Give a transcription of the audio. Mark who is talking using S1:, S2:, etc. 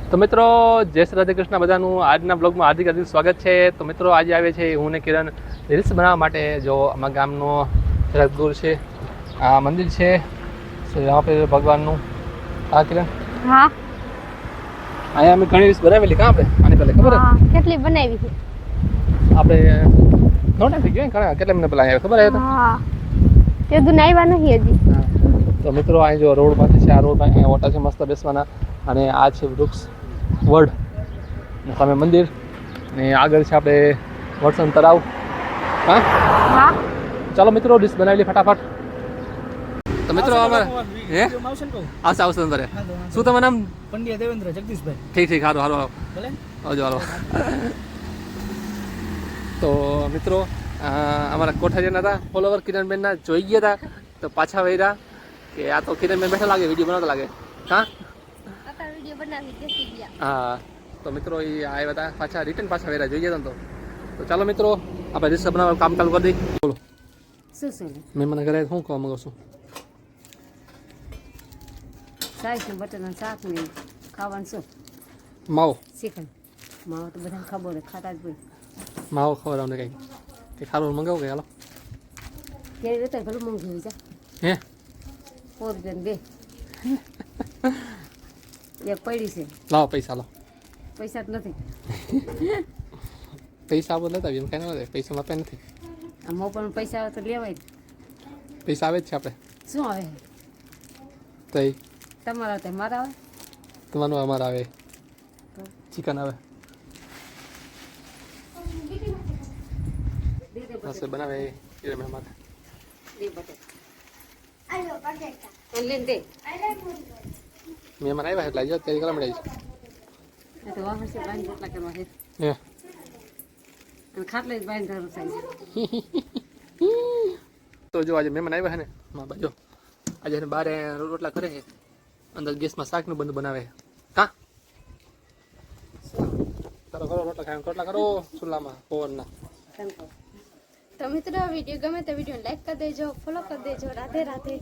S1: તો મિત્રો જય શ્રી રાધે કૃષ્ણ બધાનું આજના બ્લોગમાં હાર્દિક હાર્દિક સ્વાગત છે। તો મિત્રો આજે આવે છે હું ને કિરણ રીલ્સ બનાવવા માટે। જો અમારા ગામનો જરાક દૂર છે આ મંદિર છે શ્રી રામપીર ભગવાનનું। હા કિરણ,
S2: હા
S1: અહીંયા અમે ઘણી રીલ્સ બનાવેલી કાં આપણે આની પહેલા ખબર
S2: હા કેટલી બનાવી છે
S1: આપણે નોટ થઈ ગયો ઘણા કેટલા મહિના પહેલા આવ્યા ખબર આવે તો
S2: હા તે દુન આવ્યા નથી હજી।
S1: તો મિત્રો અહીં જો રોડ પાસે છે, આ રોડ અહીંયા ઓટા છે મસ્ત બેસવાના અને આ છે વૃક્ષ વડ ને સામે મંદિર ને આગળ છે આપણે વડસન તળાવ। હા
S2: હા
S1: ચાલો મિત્રો ડિશ બનાવી ફટાફટ। તો મિત્રો અમારે હે આવશે આવશે અંદર શું તમારું નામ?
S3: પંડ્યા દેવેન્દ્ર જગદીશભાઈ।
S1: ઠીક ઠીક સારું સારું
S3: ભલે
S1: આવજો હાલો। તો મિત્રો અમારા કોઠારીયાના હતા ફોલોવર કિરણબેનના જોઈ ગયા હતા તો પાછા વૈરા કે આ તો કિરણબેન બેઠા લાગે વિડીયો બનાવતા લાગે। હા
S2: વિડિયો બનાવી દેખી ગયા।
S1: હા તો મિત્રો એ આવ્યા હતા પાછા રિટર્ન પાછા વૈરા જોઈ ગયા હતા તો ચાલો મિત્રો આપણે રિસર્ચ બનાવવાનું કામ ચાલુ કરી દઈએ। બોલો
S2: શું
S1: મહેમાન ઘરે શું કહો મગો છું
S2: સાઈસ ને બટર ના શાક ને ખાવાનું શું
S1: માવો
S2: ચિકન માવો તો બધાને ખબર હોય ખાતા જ હોય।
S1: માવો ખબર અમને કંઈ કે ખારું મંગાવું કે હાલો
S2: કેરી રીતે ઘણું મોંઘું હોય છે
S1: હે
S2: ₹4 બે એક પડી છે
S1: લાવો પૈસા લાવો
S2: પૈસા જ નથી
S1: પૈસા આપો લેતા આવીએ એમ કાંઈ નથી પૈસા માપ્યા નથી
S2: આ મો પણ પૈસા આવે તો લેવાય જ।
S1: પૈસા આવે જ છે આપણે
S2: શું આવે
S1: તો એ
S2: તમારા આવે મારા આવે
S1: તમારું અમારા આવે ચિકન આવે મસ્ત બનાવે એ મહેમાન
S2: દે બટર ઓનલાઈન દે
S1: મહેમાન આવ્યા એટલે જો તૈયારી કરવા મળે
S2: એ તો વાહ છે બાંધ રોટલા કરવા છે
S1: છે
S2: અને ખાટલે જ બાંધ ધરું થાય
S1: તો જો આજે મહેમાન આવ્યા છે ને માં બાજો આજે એને બારે રોટલા કરે છે અંદર ગેસમાં શાકનું બંધ બનાવે છે હા કરો કરો રોટલા કરો ચૂલામાં પવનના।
S2: તો મિત્રો વિડીયો ગમે તો વિડીયો લાઈક કરી દેજો, ફોલો કરી દેજો। રાધે રાધે।